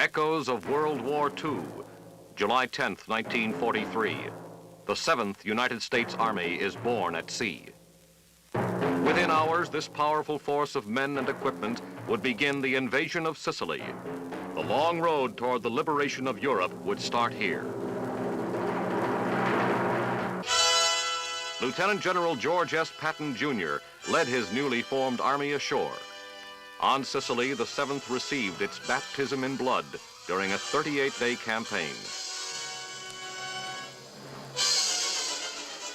Echoes of World War II, July 10th, 1943. The 7th United States Army is born at sea. Within hours, this powerful force of men and equipment would begin the invasion of Sicily. The long road toward the liberation of Europe would start here. Lieutenant General George S. Patton, Jr. led his newly formed army ashore. On Sicily, the 7th received its baptism in blood during a 38-day campaign.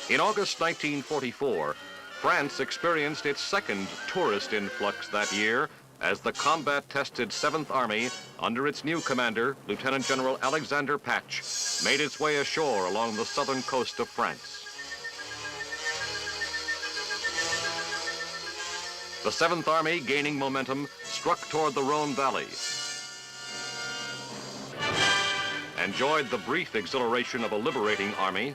In August 1944, France experienced its second tourist influx that year as the combat-tested 7th Army, under its new commander, Lieutenant General Alexander Patch, made its way ashore along the southern coast of France. The 7th Army, gaining momentum, struck toward the Rhone Valley. Enjoyed the brief exhilaration of a liberating army.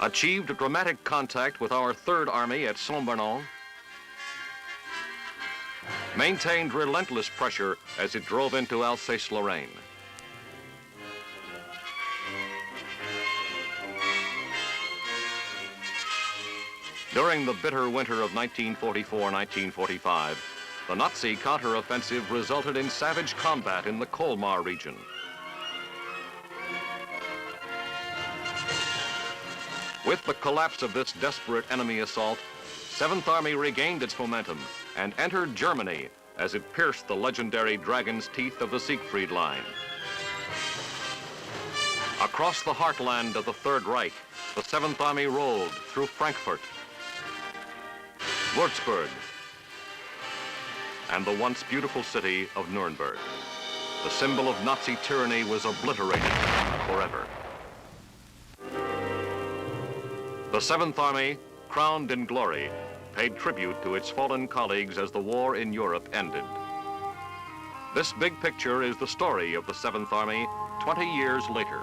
Achieved a dramatic contact with our 3rd Army at Saint-Bernon. Maintained relentless pressure as it drove into Alsace-Lorraine. During the bitter winter of 1944-1945, the Nazi counteroffensive resulted in savage combat in the Colmar region. With the collapse of this desperate enemy assault, 7th Army regained its momentum and entered Germany as it pierced the legendary Dragon's Teeth of the Siegfried Line. Across the heartland of the Third Reich, the 7th Army rolled through Frankfurt, Würzburg, and the once beautiful city of Nuremberg. The symbol of Nazi tyranny was obliterated forever. The 7th Army, crowned in glory, paid tribute to its fallen colleagues as the war in Europe ended. This big picture is the story of the 7th Army 20 years later.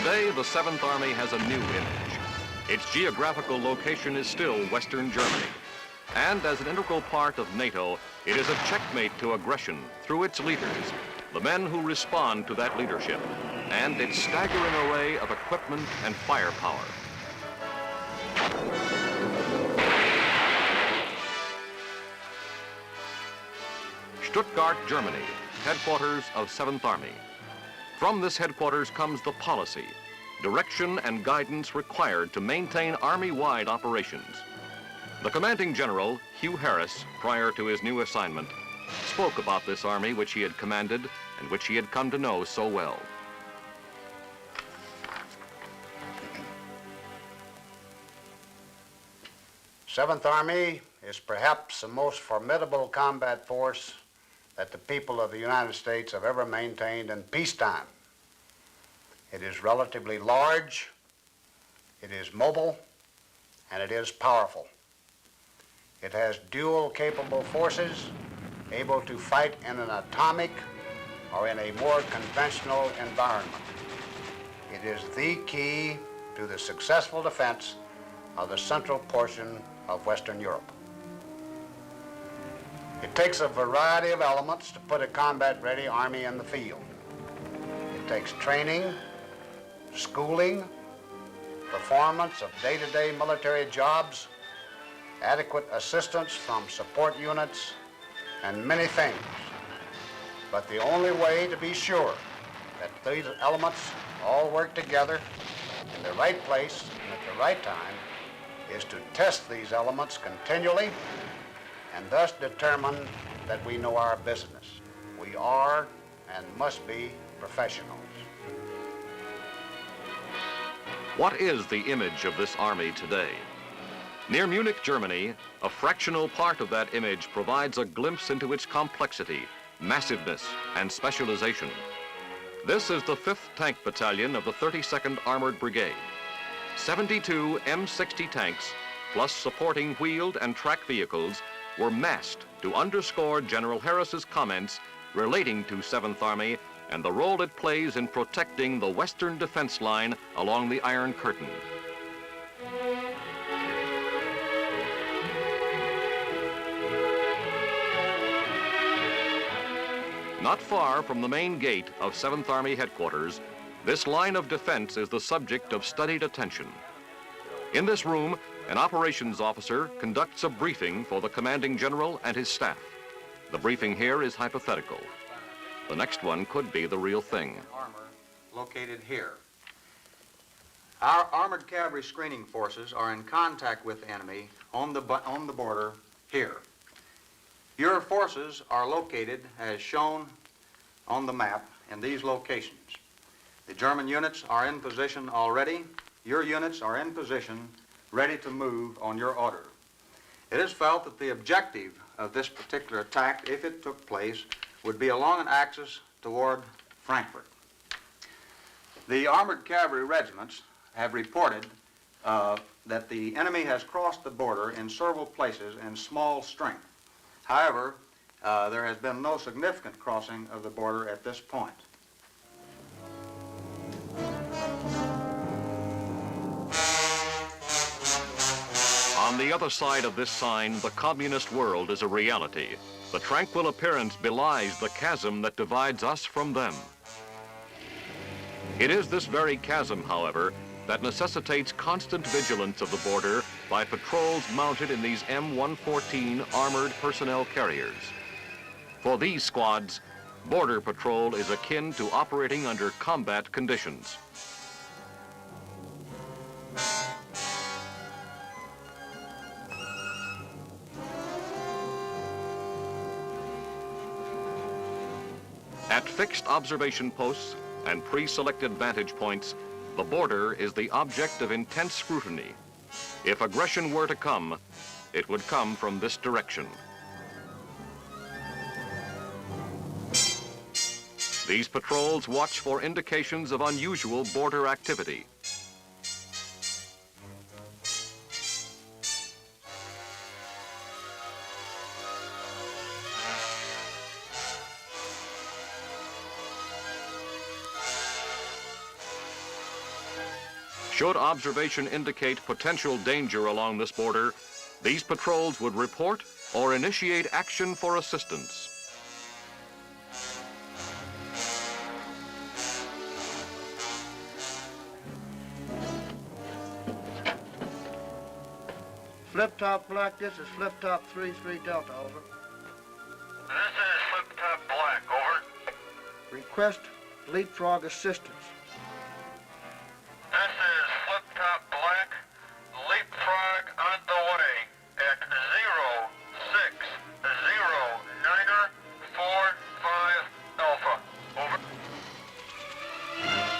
Today, the 7th Army has a new image. Its geographical location is still Western Germany. And as an integral part of NATO, it is a checkmate to aggression through its leaders, the men who respond to that leadership, and its staggering array of equipment and firepower. Stuttgart, Germany, headquarters of 7th Army. From this headquarters comes the policy, direction, and guidance required to maintain Army-wide operations. The commanding general, Hugh Harris, prior to his new assignment, spoke about this army which he had commanded and which he had come to know so well. Seventh Army is perhaps the most formidable combat force that the people of the United States have ever maintained in peacetime. It is relatively large, it is mobile, and it is powerful. It has dual capable forces able to fight in an atomic or in a more conventional environment. It is the key to the successful defense of the central portion of Western Europe. It takes a variety of elements to put a combat-ready army in the field. It takes training, schooling, performance of day-to-day military jobs, adequate assistance from support units, and many things. But the only way to be sure that these elements all work together in the right place and at the right time is to test these elements continually and thus determine that we know our business. We are and must be professionals. What is the image of this army today? Near Munich, Germany, a fractional part of that image provides a glimpse into its complexity, massiveness, and specialization. This is the 5th Tank Battalion of the 32nd Armored Brigade. 72 M60 tanks, plus supporting wheeled and track vehicles, were massed to underscore General Harris's comments relating to 7th Army and the role it plays in protecting the Western defense line along the Iron Curtain. Not far from the main gate of 7th Army headquarters, this line of defense is the subject of studied attention. In this room, an operations officer conducts a briefing for the commanding general and his staff. The briefing here is hypothetical. The next one could be the real thing. Armor located here. Our armored cavalry screening forces are in contact with the enemy on the border here. Your forces are located as shown on the map in these locations. The German units are in position already. Your units are in position, ready to move on your order. It is felt that the objective of this particular attack, if it took place, would be along an axis toward Frankfurt. The armored cavalry regiments have reported that the enemy has crossed the border in several places in small strength. However, there has been no significant crossing of the border at this point. On the other side of this sign, the communist world is a reality. The tranquil appearance belies the chasm that divides us from them. It is this very chasm, however, that necessitates constant vigilance of the border by patrols mounted in these M114 armored personnel carriers. For these squads, border patrol is akin to operating under combat conditions. At fixed observation posts and pre-selected vantage points, the border is the object of intense scrutiny. If aggression were to come, it would come from this direction. These patrols watch for indications of unusual border activity. Should observation indicate potential danger along this border, these patrols would report or initiate action for assistance. Flip top black, this is flip top 3-3 Delta, over. This is Flip Top Black, over. Request leapfrog assistance. This is Flip Top Black, leapfrog on the way at 060945 Alpha, over.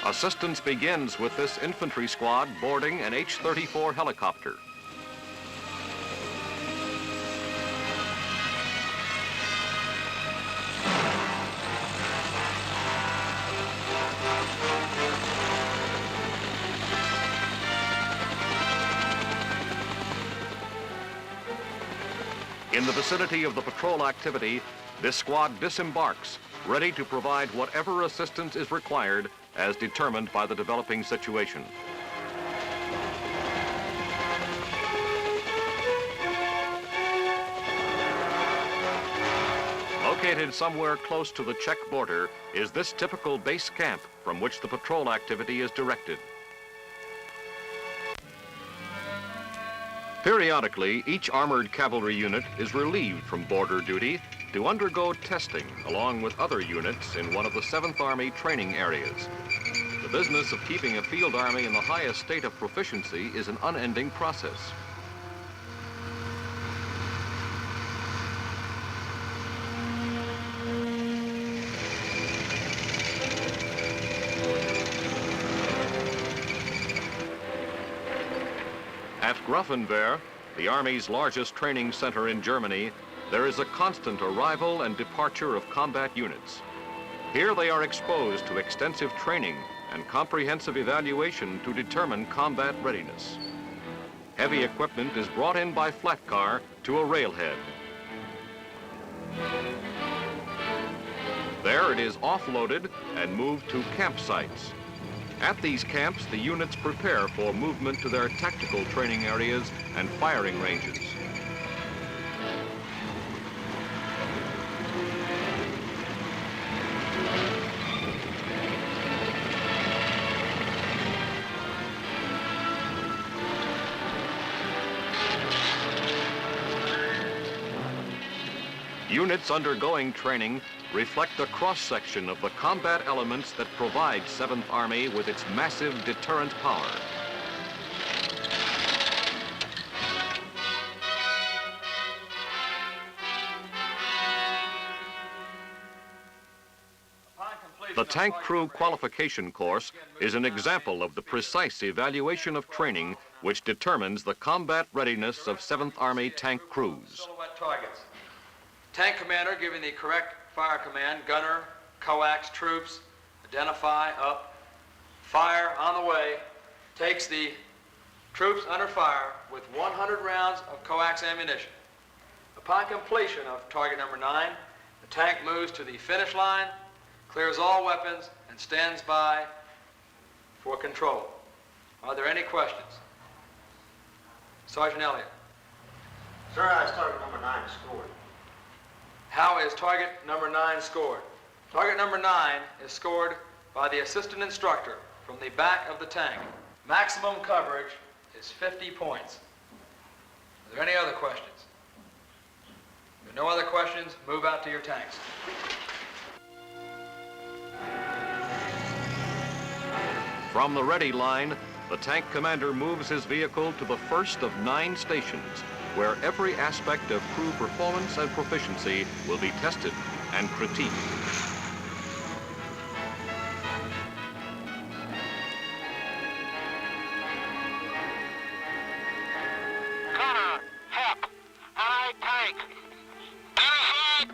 Assistance begins with this infantry squad boarding an H-34 helicopter. In the vicinity of the patrol activity, this squad disembarks, ready to provide whatever assistance is required as determined by the developing situation. Located somewhere close to the Czech border is this typical base camp from which the patrol activity is directed. Periodically, each armored cavalry unit is relieved from border duty to undergo testing along with other units in one of the 7th Army training areas. The business of keeping a field army in the highest state of proficiency is an unending process. At Grafenwehr, the Army's largest training center in Germany, there is a constant arrival and departure of combat units. Here they are exposed to extensive training and comprehensive evaluation to determine combat readiness. Heavy equipment is brought in by flat car to a railhead. There it is offloaded and moved to campsites. At these camps, the units prepare for movement to their tactical training areas and firing ranges. Units undergoing training reflect a cross-section of the combat elements that provide 7th Army with its massive deterrent power. The Tank Crew Qualification Course is an example of the precise evaluation of training which determines the combat readiness of 7th Army tank crews. Silhouette targets. Tank commander giving the correct fire command, gunner, coax, troops, identify, up, fire on the way, takes the troops under fire with 100 rounds of coax ammunition. Upon completion of target number 9, the tank moves to the finish line, clears all weapons, and stands by for control. Are there any questions? Sergeant Elliott. Sir, I target number 9 scored. How is target number 9 scored? Target number 9 is scored by the assistant instructor from the back of the tank. Maximum coverage is 50 points. Are there any other questions? If there are no other questions, move out to your tanks. From the ready line, the tank commander moves his vehicle to the first of 9 stations, where every aspect of crew performance and proficiency will be tested and critiqued. Gunner, hip, eye tank. Identified.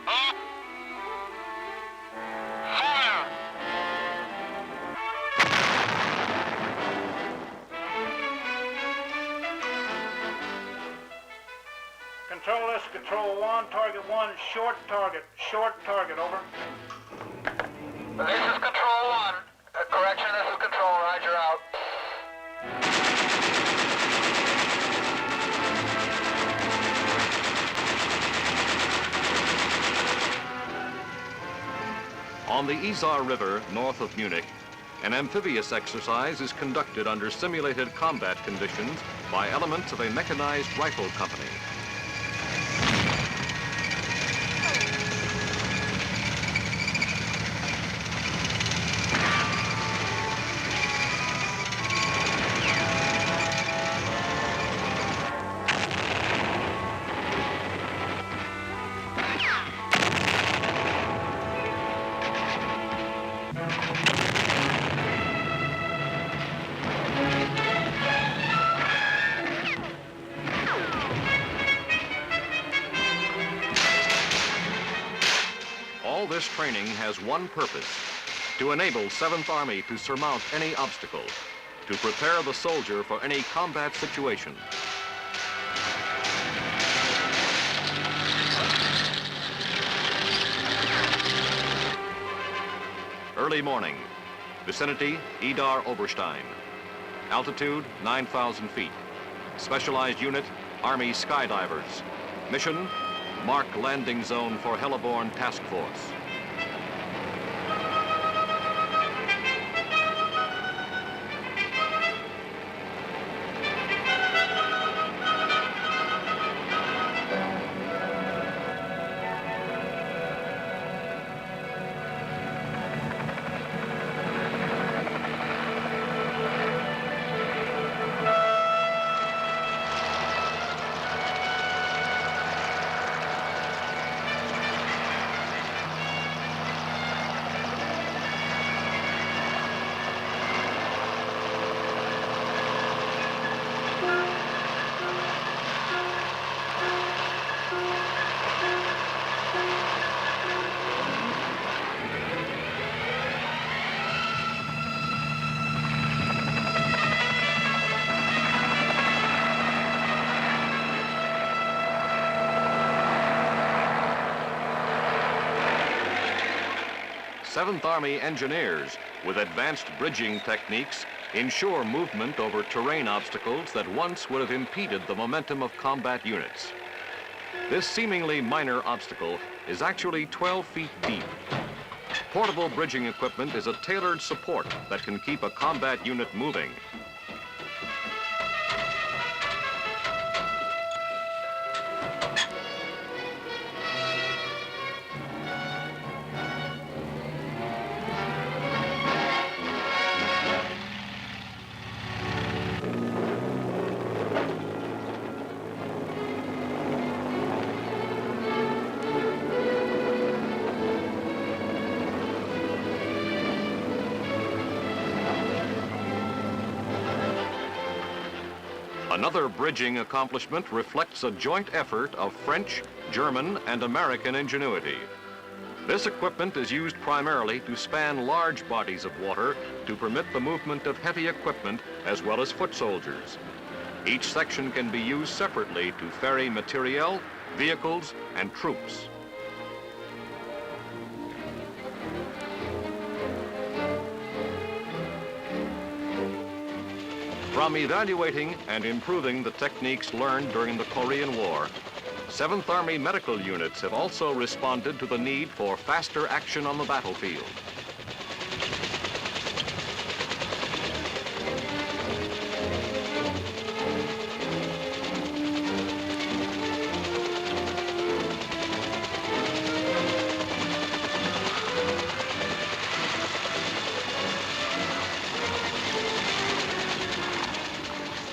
Up. Fire. Control this, Control 1, target 1, short target, over. This is Control 1. Correction, this is Control. Roger, out. On the Isar River, north of Munich, an amphibious exercise is conducted under simulated combat conditions by elements of a mechanized rifle company. All this training has one purpose: to enable 7th Army to surmount any obstacle, to prepare the soldier for any combat situation. Early morning, vicinity Idar Oberstein. Altitude 9,000 feet. Specialized unit, Army skydivers. Mission, mark landing zone for heliborne task force. 7th Army engineers, with advanced bridging techniques, ensure movement over terrain obstacles that once would have impeded the momentum of combat units. This seemingly minor obstacle is actually 12 feet deep. Portable bridging equipment is a tailored support that can keep a combat unit moving. Another bridging accomplishment reflects a joint effort of French, German, and American ingenuity. This equipment is used primarily to span large bodies of water to permit the movement of heavy equipment as well as foot soldiers. Each section can be used separately to ferry materiel, vehicles, and troops. From evaluating and improving the techniques learned during the Korean War, 7th Army medical units have also responded to the need for faster action on the battlefield.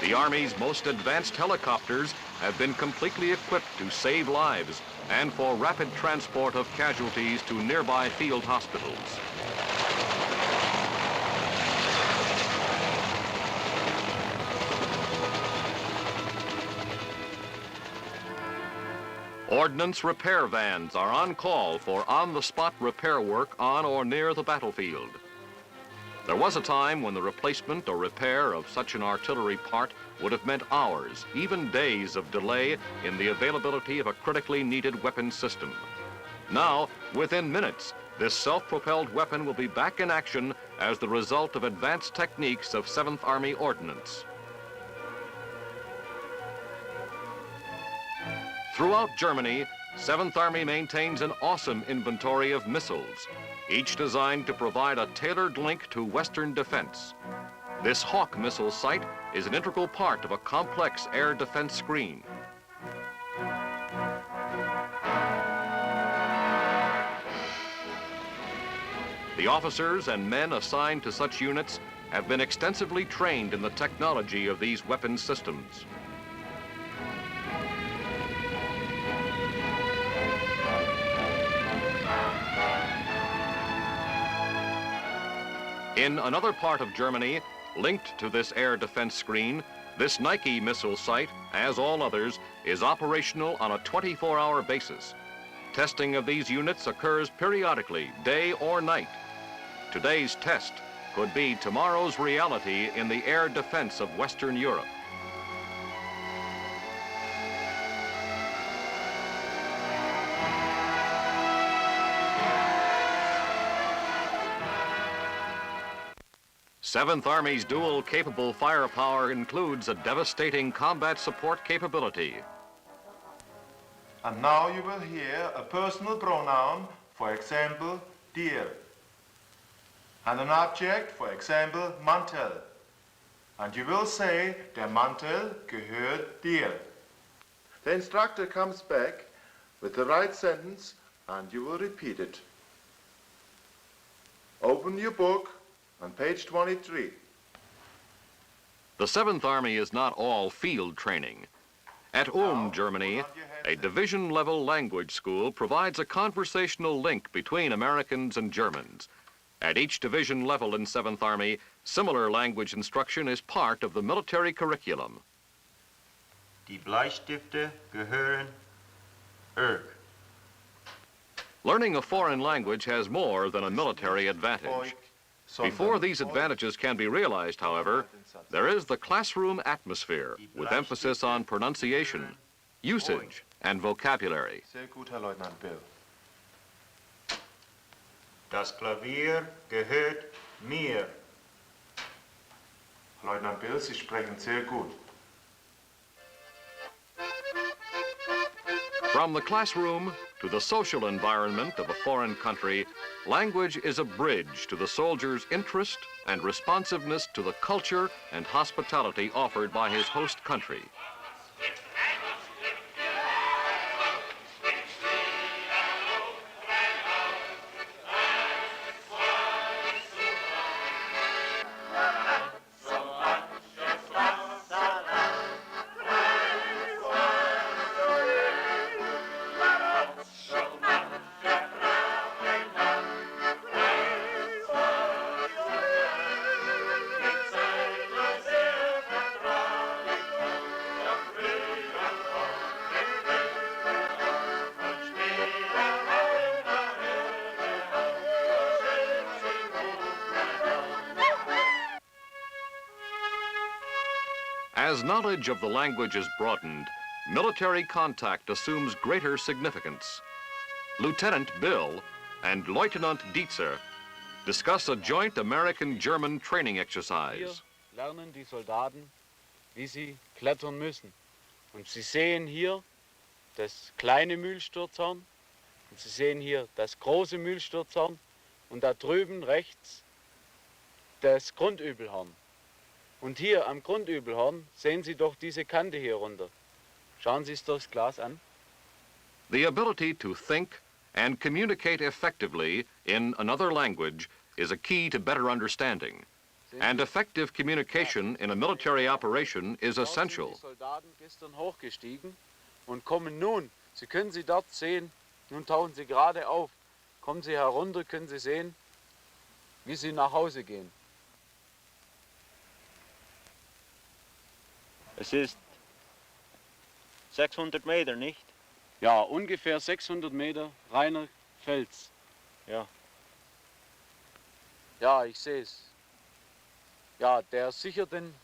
The Army's most advanced helicopters have been completely equipped to save lives and for rapid transport of casualties to nearby field hospitals. Ordnance repair vans are on call for on-the-spot repair work on or near the battlefield. There was a time when the replacement or repair of such an artillery part would have meant hours, even days of delay in the availability of a critically needed weapon system. Now, within minutes, this self-propelled weapon will be back in action as the result of advanced techniques of 7th Army Ordnance. Throughout Germany, 7th Army maintains an awesome inventory of missiles, each designed to provide a tailored link to Western defense. This Hawk missile site is an integral part of a complex air defense screen. The officers and men assigned to such units have been extensively trained in the technology of these weapon systems. In another part of Germany, linked to this air defense screen, this Nike missile site, as all others, is operational on a 24-hour basis. Testing of these units occurs periodically, day or night. Today's test could be tomorrow's reality in the air defense of Western Europe. Seventh Army's dual capable firepower includes a devastating combat support capability. And now you will hear a personal pronoun, for example, dir. And an object, for example, Mantel. And you will say, der Mantel gehört dir. The instructor comes back with the right sentence and you will repeat it. Open your book on page 23. The 7th Army is not all field training. At Ulm, Germany, a division-level language school provides a conversational link between Americans and Germans. At each division level in 7th Army, similar language instruction is part of the military curriculum. Die Bleistifte gehören Erg. Learning a foreign language has more than a military advantage. Before these advantages can be realized, however, there is the classroom atmosphere with emphasis on pronunciation, usage, and vocabulary. Sehr gut, Herr Leutnant Bill. Das Klavier gehört mir. Leutnant Bill, Sie sprechen sehr gut. From the classroom to the social environment of a foreign country, language is a bridge to the soldier's interest and responsiveness to the culture and hospitality offered by his host country. As knowledge of the language is broadened, military contact assumes greater significance. Lieutenant Bill and Lieutenant Dietzer discuss a joint American-German training Hier exercise. lernen die Soldaten, wie sie klettern müssen. Und Sie sehen hier das kleine Mühlsturzhorn und Sie sehen hier das große Mühlsturzhorn und da drüben rechts das Grundübelhorn. Und hier am Grundübelhorn sehen Sie doch diese Kante hier runter. Schauen Sie es durchs Glas an. The ability to think and communicate effectively in another language is a key to better understanding. And effective communication in a military operation is Dort sind essential. die Soldaten gestern hochgestiegen und kommen nun, Sie können sie dort sehen, nun tauchen sie gerade auf. Kommen Sie herunter, können Sie sehen, wie sie nach Hause gehen. Es ist 600 Meter, nicht? Ja, ungefähr 600 Meter reiner Fels. Ja. Ja, ich sehe es. Ja, der sichert den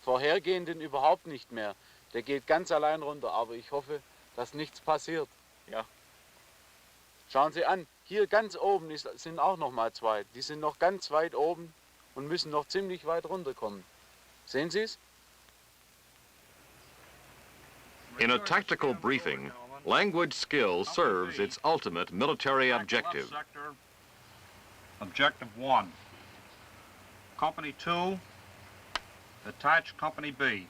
vorhergehenden überhaupt nicht mehr. Der geht ganz allein runter, aber ich hoffe, dass nichts passiert. Ja. Schauen Sie an, hier ganz oben sind auch noch mal zwei. Die sind noch ganz weit oben und müssen noch ziemlich weit runterkommen. Sehen Sie es? In a tactical briefing, language skill serves its ultimate military objective. Sector, Objective 1. Company 2, attach Company B.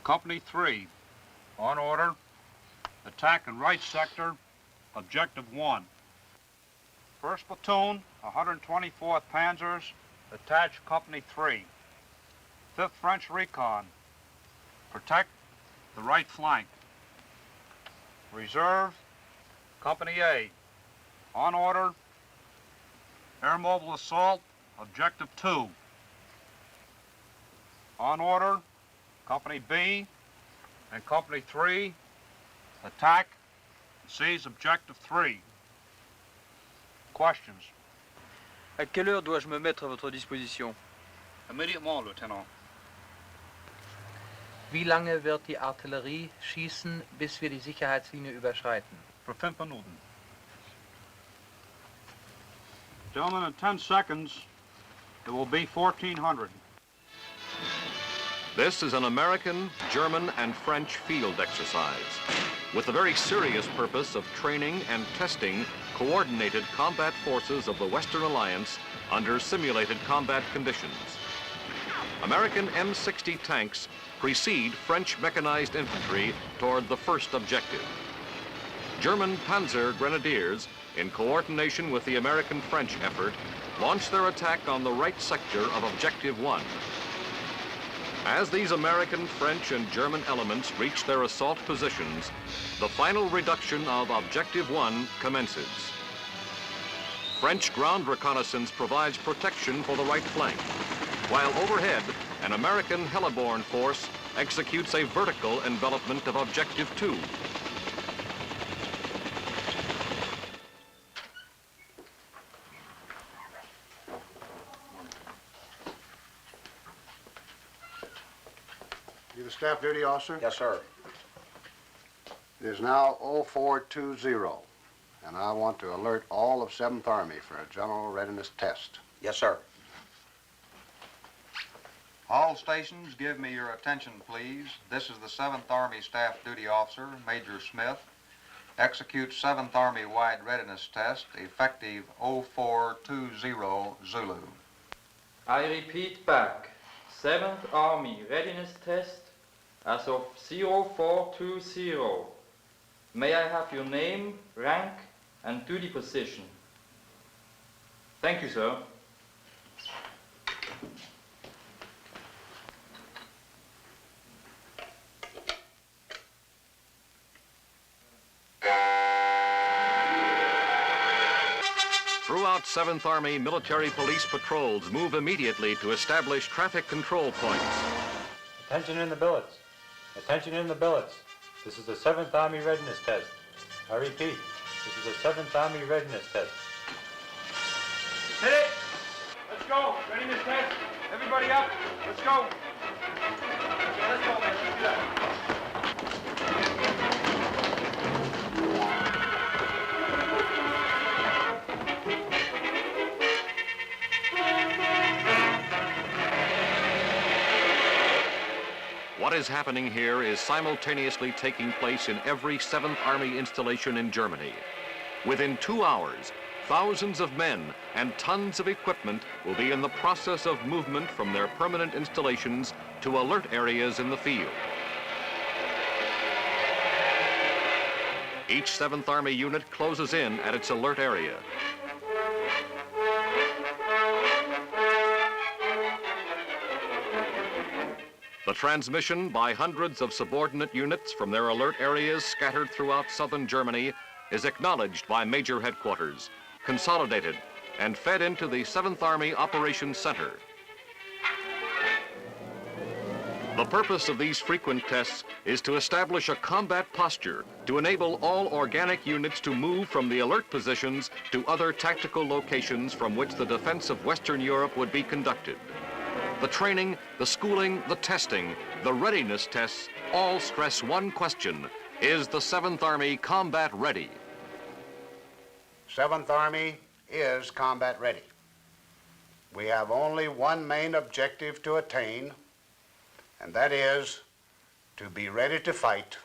Company 3, on order, attack in right sector, Objective 1. 1st Platoon, 124th Panzers, attach Company 3. 5th French Recon, protect the right flank. Reserve, Company A, on order, air mobile assault, Objective 2. On order, Company B and Company 3, attack and seize Objective 3. Questions? À quelle heure dois-je me mettre à votre disposition? Immediatement, Lieutenant. Wie lange wird die Artillerie schießen, bis wir die Sicherheitslinie überschreiten? For 5 Minuten. Gentlemen, in 10 seconds, it will be 1400. This is an American, German, and French field exercise with the very serious purpose of training and testing coordinated combat forces of the Western Alliance under simulated combat conditions. American M60 tanks precede French mechanized infantry toward the first objective. German Panzer Grenadiers, in coordination with the American-French effort, launch their attack on the right sector of Objective 1. As these American, French, and German elements reach their assault positions, the final reduction of Objective 1 commences. French ground reconnaissance provides protection for the right flank, while overhead, an American heliborne force executes a vertical envelopment of Objective 2. You the staff duty officer? Yes, sir. It is now 0420, and I want to alert all of 7th Army for a general readiness test. Yes, sir. All stations, give me your attention, please. This is the 7th Army Staff Duty Officer, Major Smith. Execute 7th Army Wide Readiness Test, effective 0420 Zulu. I repeat back. 7th Army Readiness Test as of 0420. May I have your name, rank, and duty position? Thank you, sir. Throughout 7th Army, military police patrols move immediately to establish traffic control points. Attention in the billets. Attention in the billets. This is the 7th Army Readiness Test. I repeat, this is the 7th Army Readiness Test. Hit it! Let's go. Readiness test. Everybody up. Let's go. Let's go, man. Let's do that. What is happening here is simultaneously taking place in every 7th Army installation in Germany. Within 2 hours, thousands of men and tons of equipment will be in the process of movement from their permanent installations to alert areas in the field. Each 7th Army unit closes in at its alert area. The transmission by hundreds of subordinate units from their alert areas scattered throughout southern Germany is acknowledged by Major Headquarters, consolidated, and fed into the 7th Army Operations Center. The purpose of these frequent tests is to establish a combat posture to enable all organic units to move from the alert positions to other tactical locations from which the defense of Western Europe would be conducted. The training, the schooling, the testing, the readiness tests all stress one question: is the 7th Army combat ready? 7th Army is combat ready. We have only one main objective to attain, and that is to be ready to fight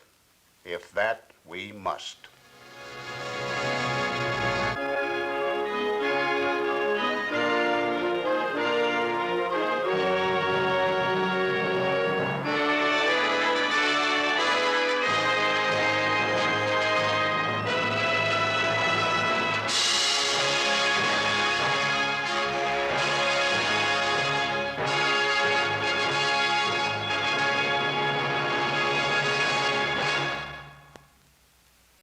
if that we must.